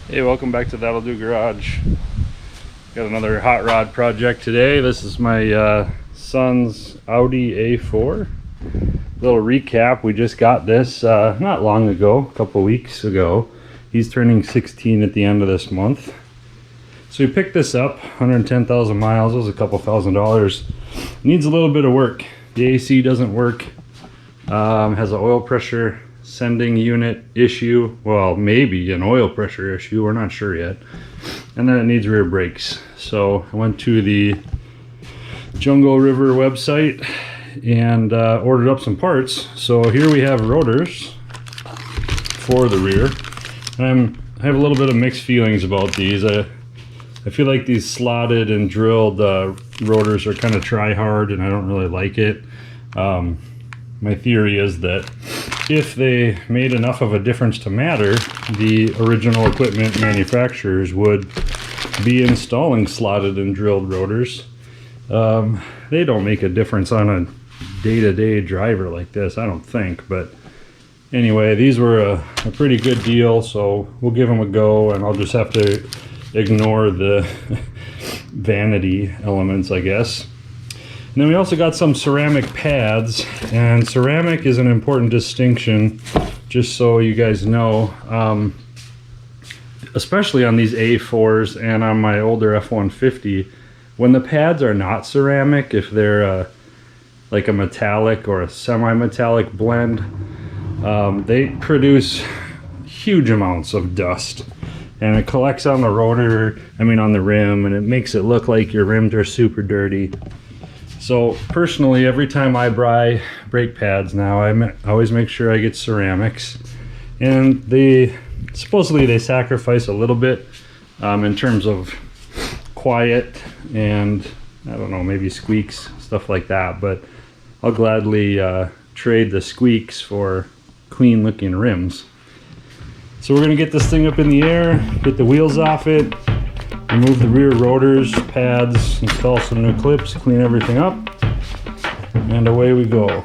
Hey, welcome back to That'll Do Garage. Got another hot rod project today. This is my son's Audi A4. Little recap, we just got this not long ago, a couple weeks ago. He's turning 16 at the end of this month. So we picked this up, 110,000 miles, it was a couple $1,000s. Needs a little bit of work. The AC doesn't work, has an oil pressure sending unit issue, well, maybe an oil pressure issue, we're not sure yet. And then it needs rear brakes. So I went to the Jungle River website and ordered up some parts. So here we have rotors for the rear. And I have a little bit of mixed feelings about these. I feel like these slotted and drilled rotors are kind of try hard, and I don't really like it. My theory is that if they made enough of a difference to matter, the original equipment manufacturers would be installing slotted and drilled rotors. They don't make a difference on a day-to-day driver like this, I don't think. But anyway, these were a pretty good deal, so we'll give them a go, and I'll just have to ignore the vanity elements, I guess. And then we also got some ceramic pads, and ceramic is an important distinction, just so you guys know, especially on these A4s and on my older F-150. When the pads are not ceramic, if they're like a metallic or a semi-metallic blend, they produce huge amounts of dust, and it collects on the rotor, on the rim, and it makes it look like your rims are super dirty. So personally, every time I buy brake pads now, I always make sure I get ceramics. And supposedly they sacrifice a little bit in terms of quiet and, I don't know, maybe squeaks, stuff like that. But I'll gladly trade the squeaks for clean looking rims. So we're gonna get this thing up in the air, get the wheels off it, remove the rear rotors, pads, install some new clips, clean everything up, and away we go.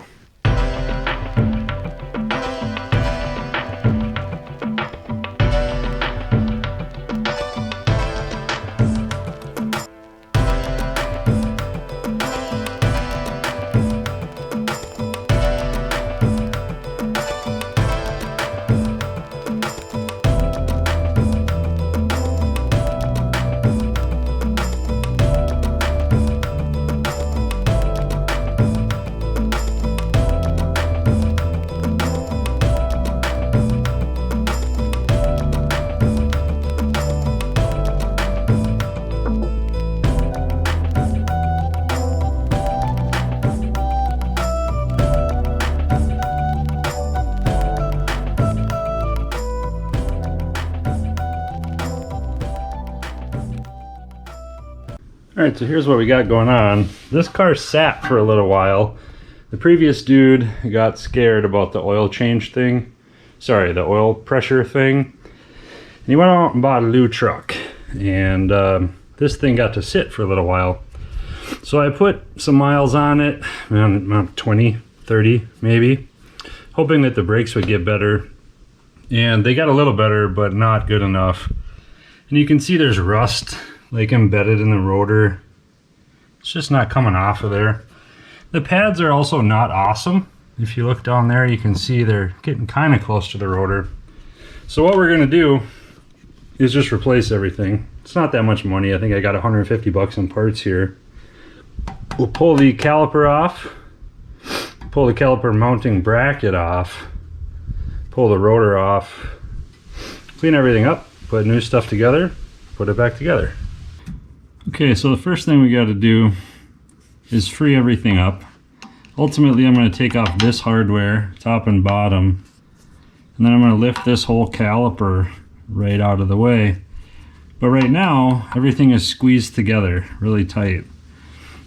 Alright, so here's what we got going on. This car sat for a little while. The previous dude got scared about the oil change thing. Sorry, the oil pressure thing. And he went out and bought a new truck. And this thing got to sit for a little while. So I put some miles on it, 20, 30 maybe, hoping that the brakes would get better. And they got a little better, but not good enough. And you can see there's rust like embedded in the rotor. It's just not coming off of there. The pads are also not awesome. If you look down there, you can see they're getting kind of close to the rotor. So what we're gonna do is just replace everything. It's not that much money. I think I got 150 bucks in parts here. We'll pull the caliper off, pull the caliper mounting bracket off, pull the rotor off, clean everything up, put new stuff together, put it back together. Okay, so the first thing we got to do is free everything up. Ultimately, I'm going to take off this hardware, top and bottom, and then I'm going to lift this whole caliper right out of the way. But right now, everything is squeezed together really tight.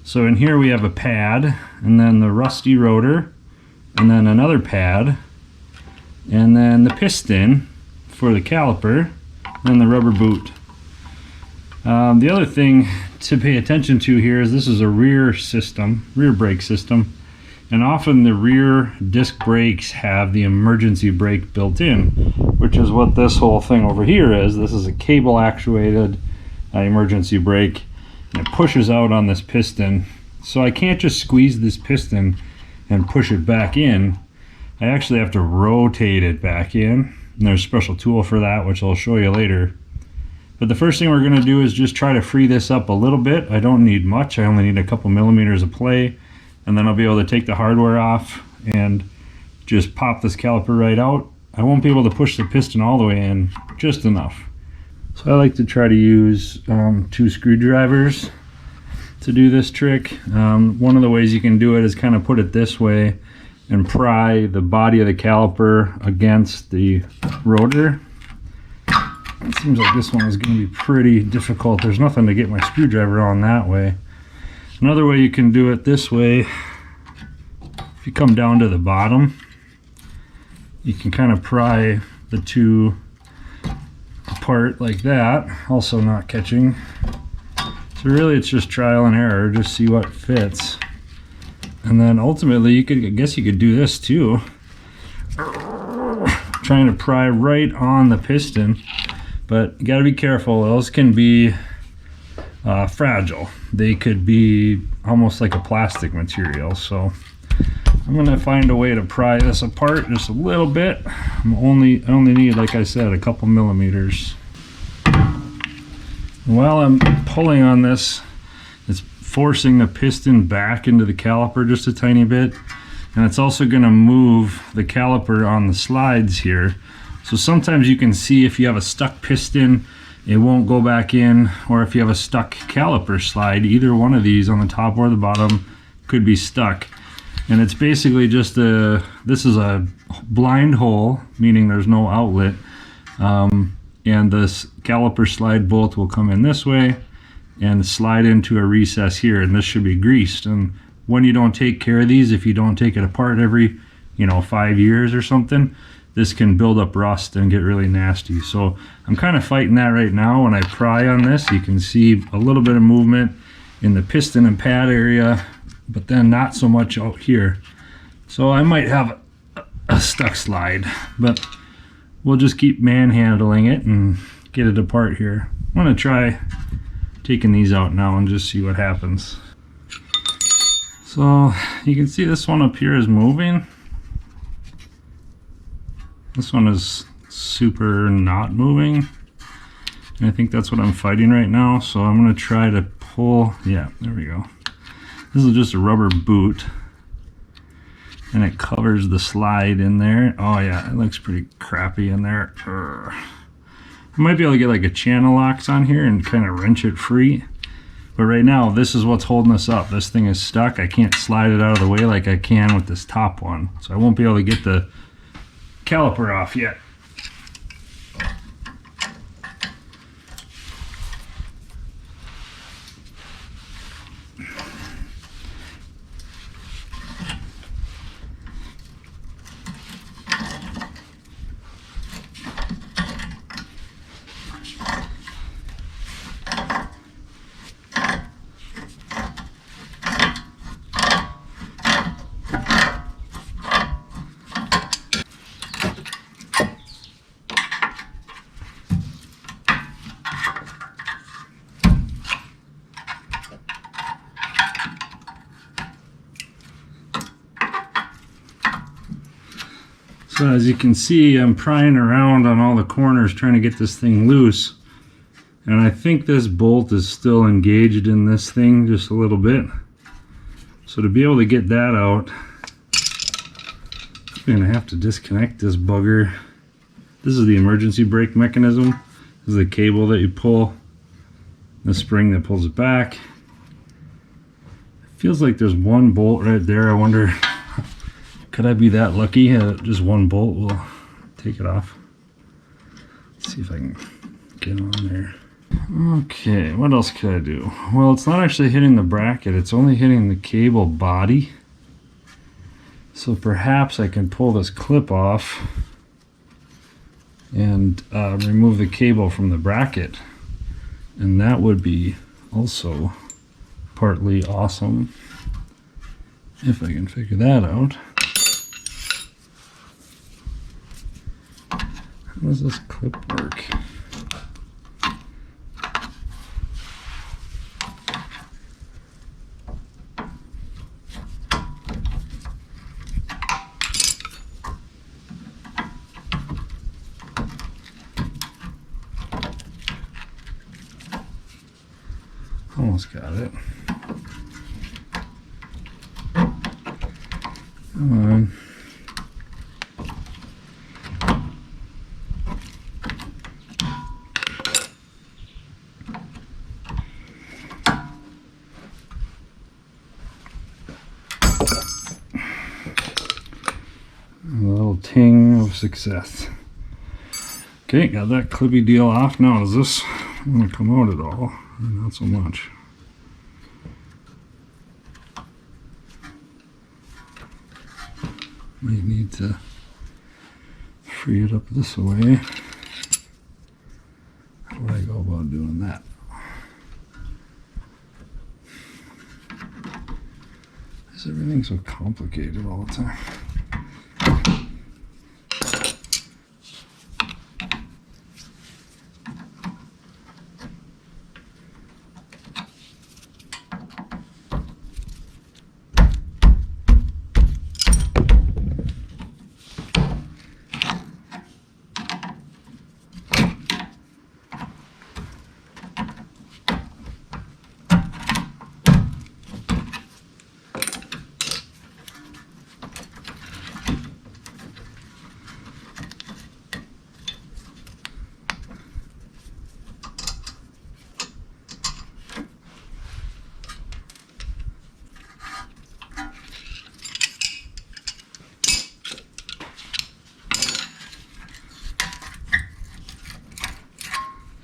So in here we have a pad, and then the rusty rotor, and then another pad, and then the piston for the caliper, and the rubber boot. The other thing to pay attention to here is this is a rear brake system, and often the rear disc brakes have the emergency brake built in, which is what this whole thing over here is. This is a cable actuated emergency brake, and it pushes out on this piston. So I can't just squeeze this piston and push it back in. I actually have to rotate it back in, and there's a special tool for that, which I'll show you later. But the first thing we're going to do is just try to free this up a little bit. I don't need much. I only need a couple millimeters of play, and then I'll be able to take the hardware off and just pop this caliper right out. I won't be able to push the piston all the way in, just enough. So I like to try to use 2 screwdrivers to do this trick. One of the ways you can do it is kind of put it this way and pry the body of the caliper against the rotor. It seems like this one is going to be pretty difficult. There's nothing to get my screwdriver on that way. Another way you can do it this way, if you come down to the bottom, you can kind of pry the two apart like that, also not catching. So really it's just trial and error, just see what fits. And then ultimately I guess you could do this too. Trying to pry right on the piston, but you gotta be careful. Those can be fragile. They could be almost like a plastic material. So I'm gonna find a way to pry this apart just a little bit. I only need, like I said, a couple millimeters. While I'm pulling on this, it's forcing the piston back into the caliper just a tiny bit, and it's also going to move the caliper on the slides here. So sometimes you can see if you have a stuck piston, it won't go back in, or if you have a stuck caliper slide, either one of these on the top or the bottom could be stuck. And it's basically just this is a blind hole, meaning there's no outlet. And this caliper slide bolt will come in this way and slide into a recess here, and this should be greased. And when you don't take care of these, if you don't take it apart every 5 years or something, this can build up rust and get really nasty. So I'm kind of fighting that right now. When I pry on this, you can see a little bit of movement in the piston and pad area, but then not so much out here. So I might have a stuck slide, but we'll just keep manhandling it and get it apart here. I'm gonna try taking these out now and just see what happens. So you can see this one up here is moving. This one is super not moving. And I think that's what I'm fighting right now. So I'm gonna try to pull, yeah, there we go. This is just a rubber boot, and it covers the slide in there. Oh yeah, it looks pretty crappy in there. I might be able to get like a channel locks on here and kind of wrench it free. But right now, this is what's holding us up. This thing is stuck. I can't slide it out of the way like I can with this top one. So I won't be able to get the caliper off yet. So as you can see, I'm prying around on all the corners trying to get this thing loose. And I think this bolt is still engaged in this thing just a little bit. So to be able to get that out, I'm gonna have to disconnect this bugger. This is the emergency brake mechanism. This is the cable that you pull, the spring that pulls it back. It feels like there's one bolt right there. I wonder, could I be that lucky? Just one bolt will take it off. Let's see if I can get on there. Okay, what else could I do? Well, it's not actually hitting the bracket, it's only hitting the cable body. So perhaps I can pull this clip off and remove the cable from the bracket. And that would be also partly awesome if I can figure that out. How does this clip work? Almost got it. Come on. A little ting of success. Okay, got that clippy deal off. Now, does this want to come out at all? Not so much. Might need to free it up this way. How do I go about doing that? Is everything so complicated all the time?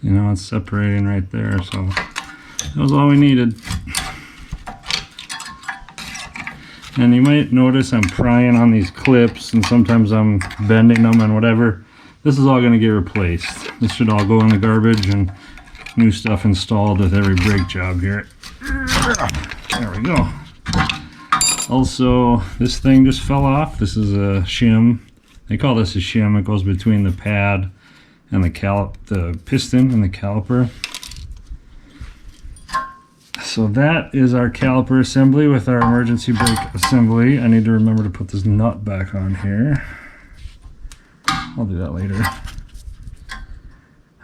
You know, it's separating right there, so that was all we needed. And you might notice I'm prying on these clips, and sometimes I'm bending them and whatever. This is all going to get replaced. This should all go in the garbage and new stuff installed with every brake job here. There we go. Also, this thing just fell off. This is a shim. They call this a shim. It goes between the pad and the piston and the caliper. So that is our caliper assembly with our emergency brake assembly. I need to remember to put this nut back on here. I'll do that later.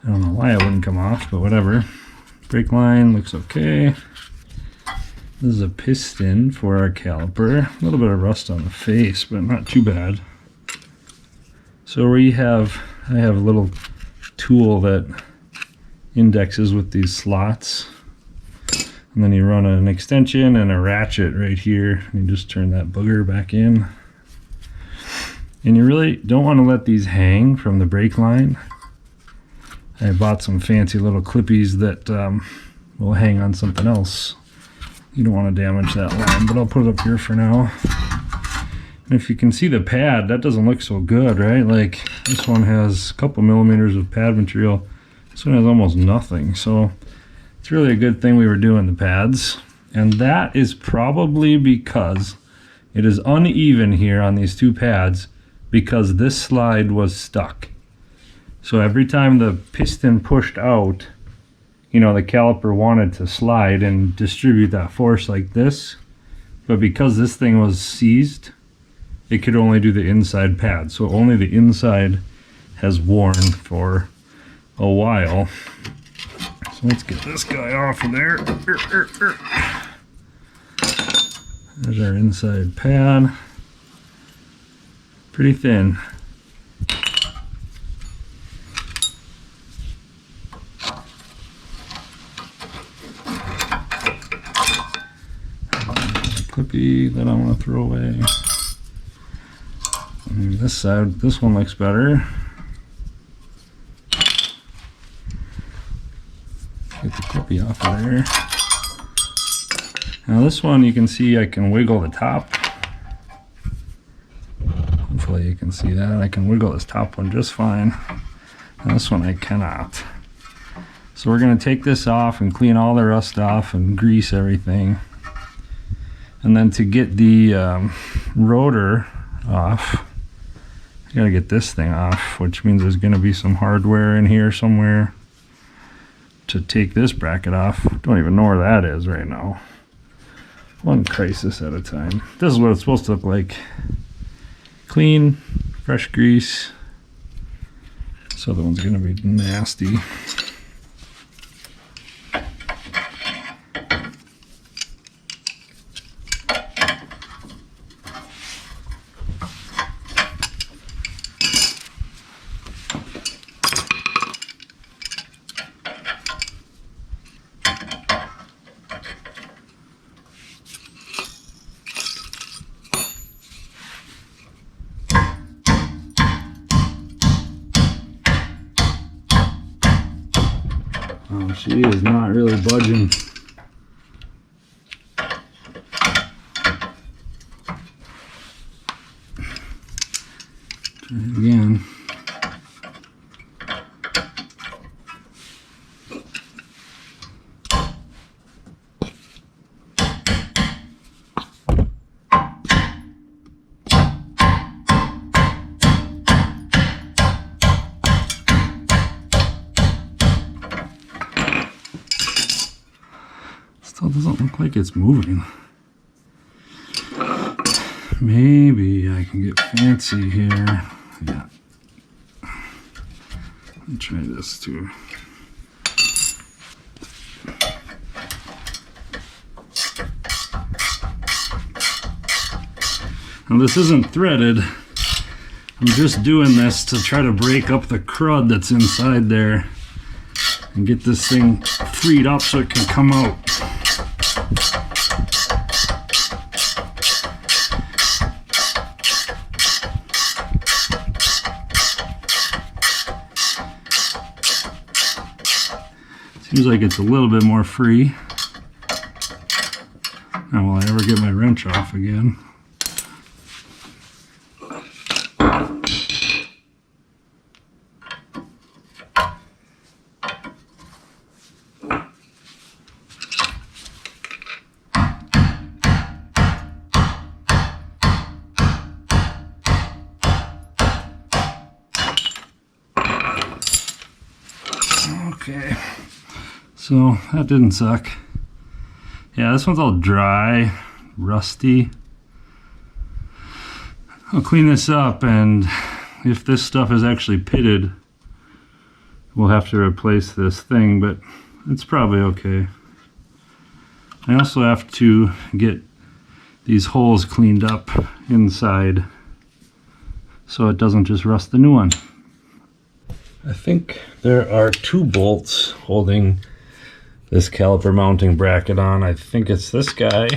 I don't know why it wouldn't come off, but whatever. Brake line looks okay. This is a piston for our caliper. A little bit of rust on the face, but not too bad. So I have a little tool that indexes with these slots, and then you run an extension and a ratchet right here, and you just turn that booger back in. And you really don't want to let these hang from the brake line. I bought some fancy little clippies that will hang on something else. You don't want to damage that line, but I'll put it up here for now. And if you can see the pad, that doesn't look so good, right? Like, this one has a couple millimeters of pad material. This one has almost nothing. So it's really a good thing we were doing the pads. And that is probably because it is uneven here on these two pads because this slide was stuck. So every time the piston pushed out, you know, the caliper wanted to slide and distribute that force like this. But because this thing was seized, it could only do the inside pad. So only the inside has worn for a while. So let's get this guy off of there. There's our inside pad. Pretty thin. Clippy that I want to throw away. And this side, this one looks better. Get the clippy off of there. Now this one, you can see I can wiggle the top. Hopefully you can see that. I can wiggle this top one just fine. Now this one I cannot. So we're going to take this off and clean all the rust off and grease everything. And then to get the rotor off, I got to get this thing off, which means there's going to be some hardware in here somewhere to take this bracket off. Don't even know where that is right now. One crisis at a time. This is what it's supposed to look like. Clean, fresh grease. This other one's going to be nasty. Oh, she is not really budging. Try it again. Still doesn't look like it's moving. Maybe I can get fancy here. Yeah. Let me try this too. Now this isn't threaded. I'm just doing this to try to break up the crud that's inside there and get this thing freed up so it can come out. Seems like it's a little bit more free. Now will I ever get my wrench off again? Okay, so that didn't suck. Yeah, this one's all dry, rusty. I'll clean this up, and if this stuff is actually pitted, we'll have to replace this thing, but it's probably okay. I also have to get these holes cleaned up inside so it doesn't just rust the new one. I think there are 2 bolts holding this caliper mounting bracket on. I think it's this guy,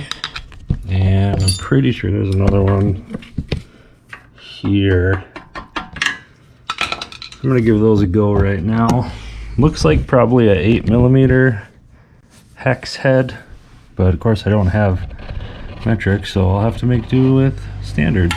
and I'm pretty sure there's another one here. I'm gonna give those a go right now. Looks like probably a 8mm hex head, but of course I don't have metric, so I'll have to make do with standard.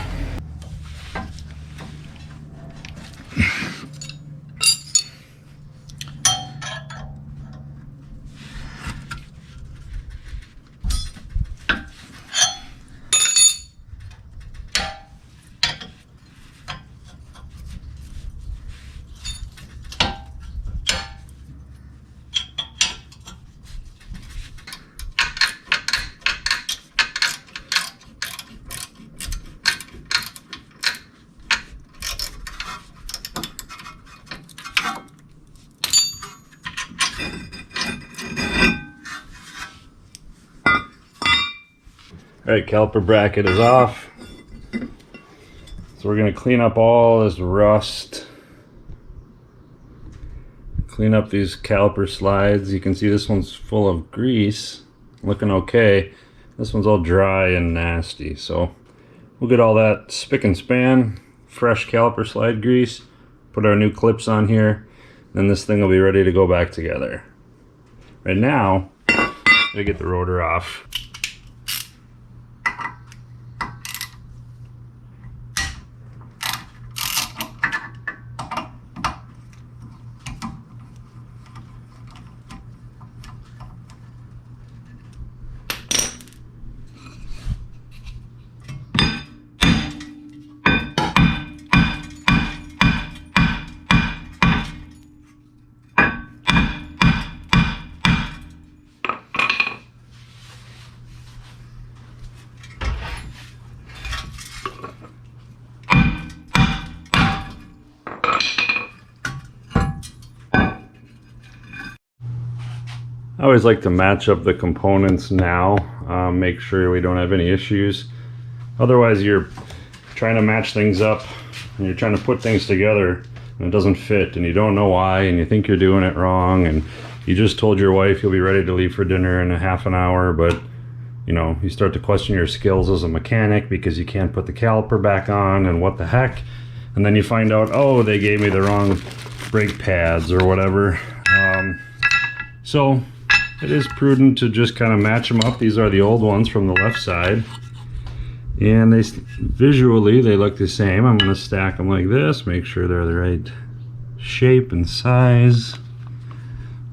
Alright, caliper bracket is off. So we're going to clean up all this rust. Clean up these caliper slides. You can see this one's full of grease. Looking okay. This one's all dry and nasty. So we'll get all that spick and span. Fresh caliper slide grease. Put our new clips on here. Then this thing will be ready to go back together. Right now, I'm going to get the rotor off. I always like to match up the components now, make sure we don't have any issues. Otherwise you're trying to match things up and you're trying to put things together and it doesn't fit and you don't know why and you think you're doing it wrong, and you just told your wife you'll be ready to leave for dinner in a half an hour, but you know, you start to question your skills as a mechanic because you can't put the caliper back on, and what the heck. And then you find out, oh, they gave me the wrong brake pads or whatever. So it is prudent to just kind of match them up. These are the old ones from the left side, and they visually they look the same. I'm going to stack them like this, make sure they're the right shape and size.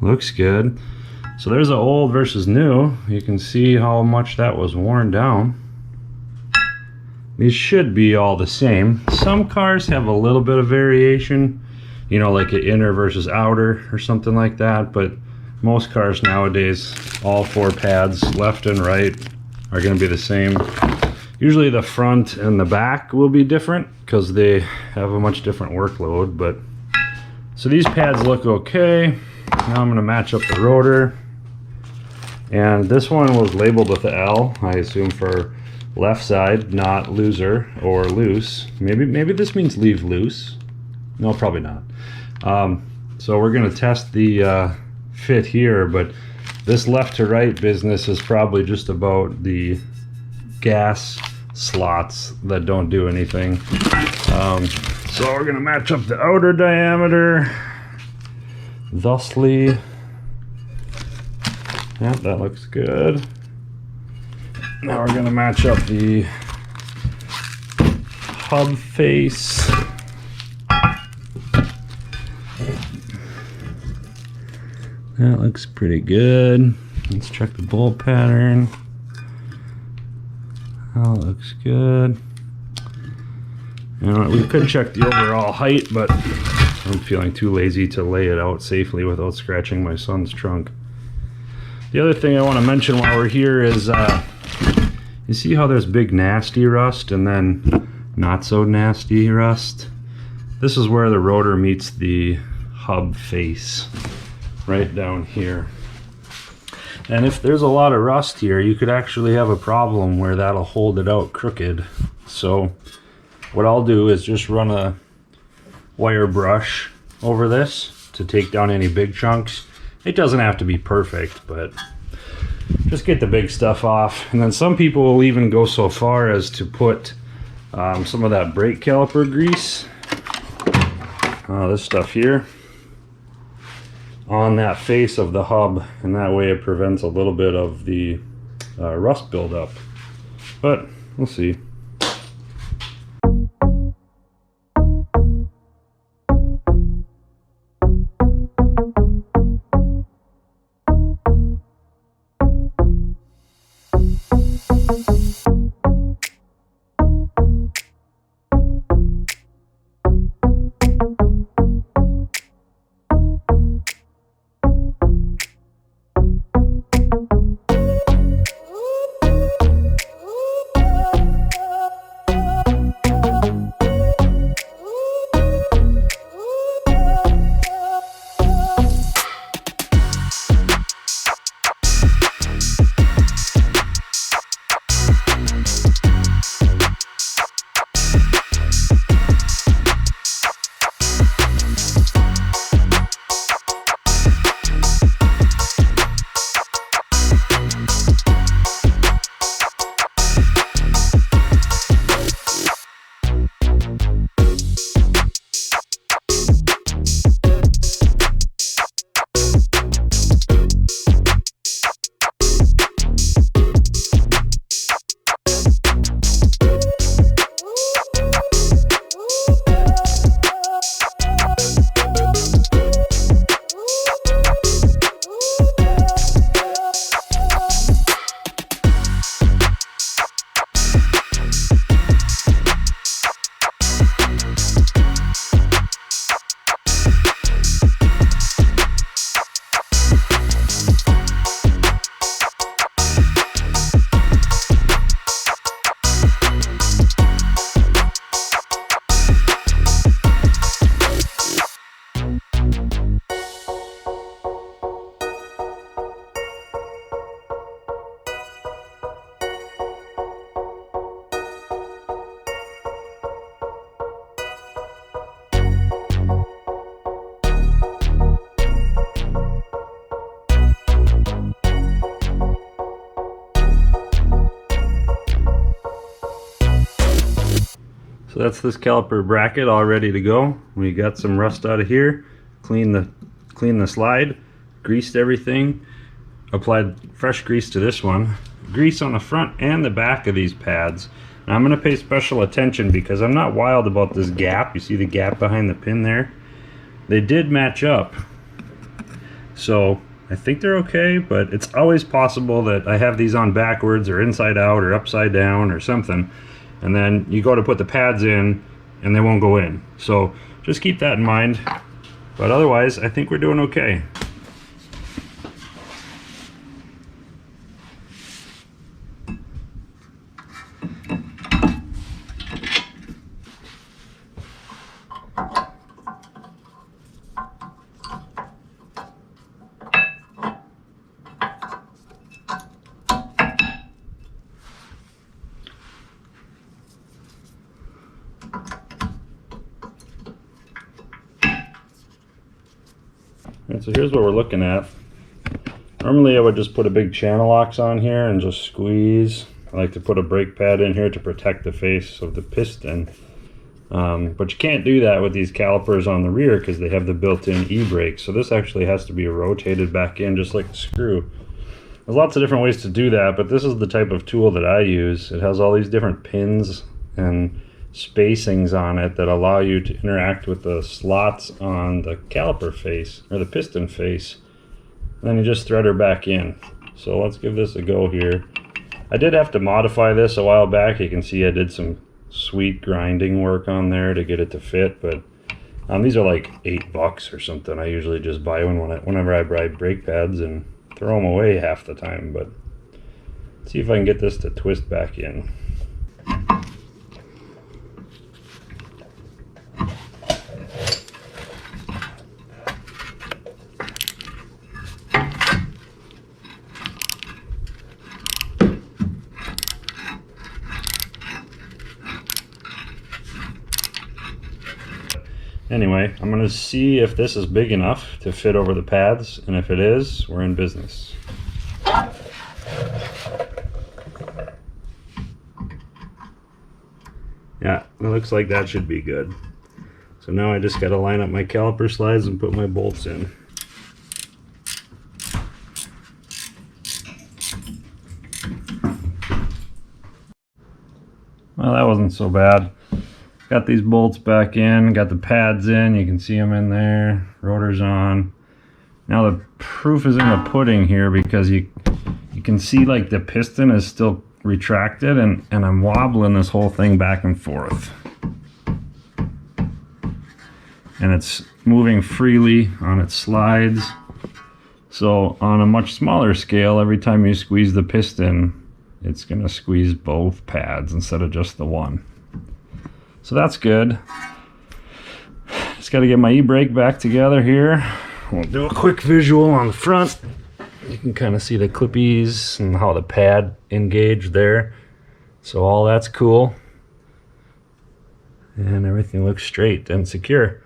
Looks good. So there's the old versus new. You can see how much that was worn down. These should be all the same. Some cars have a little bit of variation, you know, like an inner versus outer or something like that, but most cars nowadays, all 4 pads, left and right, are going to be the same. Usually the front and the back will be different because they have a much different workload. But so these pads look okay. Now I'm going to match up the rotor. And this one was labeled with the L, I assume for left side, not loser or loose. Maybe this means leave loose. No, probably not. So we're going to test the fit here, but this left to right business is probably just about the gas slots that don't do anything. So we're going to match up the outer diameter thusly. Yep, that looks good. Now we're going to match up the hub face. That looks pretty good. Let's check the bolt pattern. That looks good. You know, we could check the overall height, but I'm feeling too lazy to lay it out safely without scratching my son's trunk. The other thing I want to mention while we're here is, you see how there's big nasty rust and then not so nasty rust? This is where the rotor meets the hub face, right down here. And if there's a lot of rust here, you could actually have a problem where that'll hold it out crooked. So what I'll do is just run a wire brush over this to take down any big chunks. It doesn't have to be perfect, but just get the big stuff off. And then some people will even go so far as to put some of that brake caliper grease, this stuff here, on that face of the hub, and that way it prevents a little bit of the rust buildup. But we'll see. So that's this caliper bracket all ready to go. We got some rust out of here, cleaned the slide, greased everything, applied fresh grease to this one, grease on the front and the back of these pads. Now I'm going to pay special attention because I'm not wild about this gap. You see the gap behind the pin there? They did match up, so I think they're okay, but it's always possible that I have these on backwards or inside out or upside down or something, and then you go to put the pads in and they won't go in. So just keep that in mind, but otherwise I think we're doing okay. And so here's what we're looking at. Normally I would just put a big channel locks on here and just squeeze. I like to put a brake pad in here to protect the face of the piston. But you can't do that with these calipers on the rear because they have the built-in e-brake. So this actually has to be rotated back in just like a screw. There's lots of different ways to do that, but this is the type of tool that I use. It has all these different pins and spacings on it that allow you to interact with the slots on the caliper face or the piston face, and then you just thread her back in. So let's give this a go here. I did have to modify this a while back. You can see I did some sweet grinding work on there to get it to fit, but these are like $8 or something. I usually just buy one whenever I buy brake pads and throw them away half the time. But let's see if I can get this to twist back in. Anyway, I'm going to see if this is big enough to fit over the pads, and if it is, we're in business. Yeah, it looks like that should be good. So now I just got to line up my caliper slides and put my bolts in. Well, that wasn't so bad. Got these bolts back in, got the pads in, you can see them in there, rotor's on. Now the proof is in the pudding here because you can see like the piston is still retracted and I'm wobbling this whole thing back and forth. And it's moving freely on its slides. So on a much smaller scale, every time you squeeze the piston, it's gonna squeeze both pads instead of just the one. So that's good. Just got to get my e-brake back together here. We'll do a quick visual on the front. You can kind of see the clippies and how the pad engaged there. So all that's cool. And everything looks straight and secure.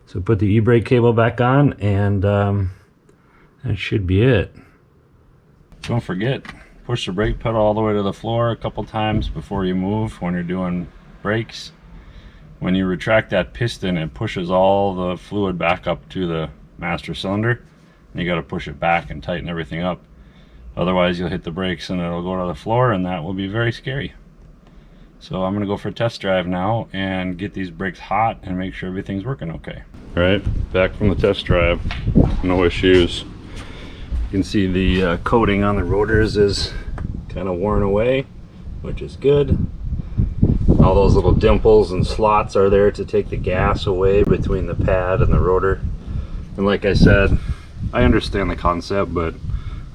So put the e-brake cable back on and that should be it. Don't forget, push the brake pedal all the way to the floor a couple times before you move when you're doing brakes. When you retract that piston, it pushes all the fluid back up to the master cylinder, and you got to push it back and tighten everything up. Otherwise you'll hit the brakes and it'll go to the floor, and that will be very scary. So I'm going to go for a test drive now and get these brakes hot and make sure everything's working okay. All right, back from the test drive, no issues. You can see the coating on the rotors is kind of worn away, which is good. All those little dimples and slots are there to take the gas away between the pad and the rotor. And like I said, I understand the concept, but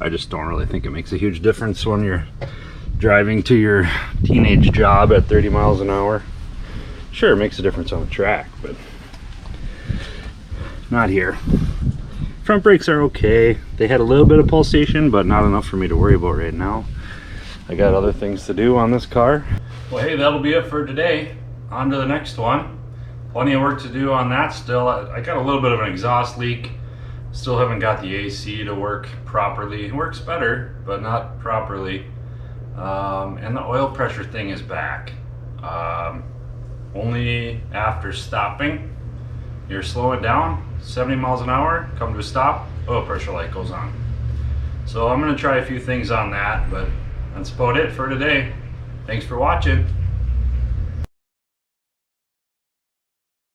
I just don't really think it makes a huge difference when you're driving to your teenage job at 30 miles an hour. Sure, it makes a difference on the track, but not here. Front brakes are okay. They had a little bit of pulsation, but not enough for me to worry about right now. I got other things to do on this car. Well, hey, that'll be it for today. On to the next one. Plenty of work to do on that still. I got a little bit of an exhaust leak. Still haven't got the AC to work properly. It works better, but not properly. And the oil pressure thing is back. only after stopping. You're slowing down 70 miles an hour, come to a stop, oil pressure light goes on. So I'm going to try a few things on that, but that's about it for today. Thanks for watching.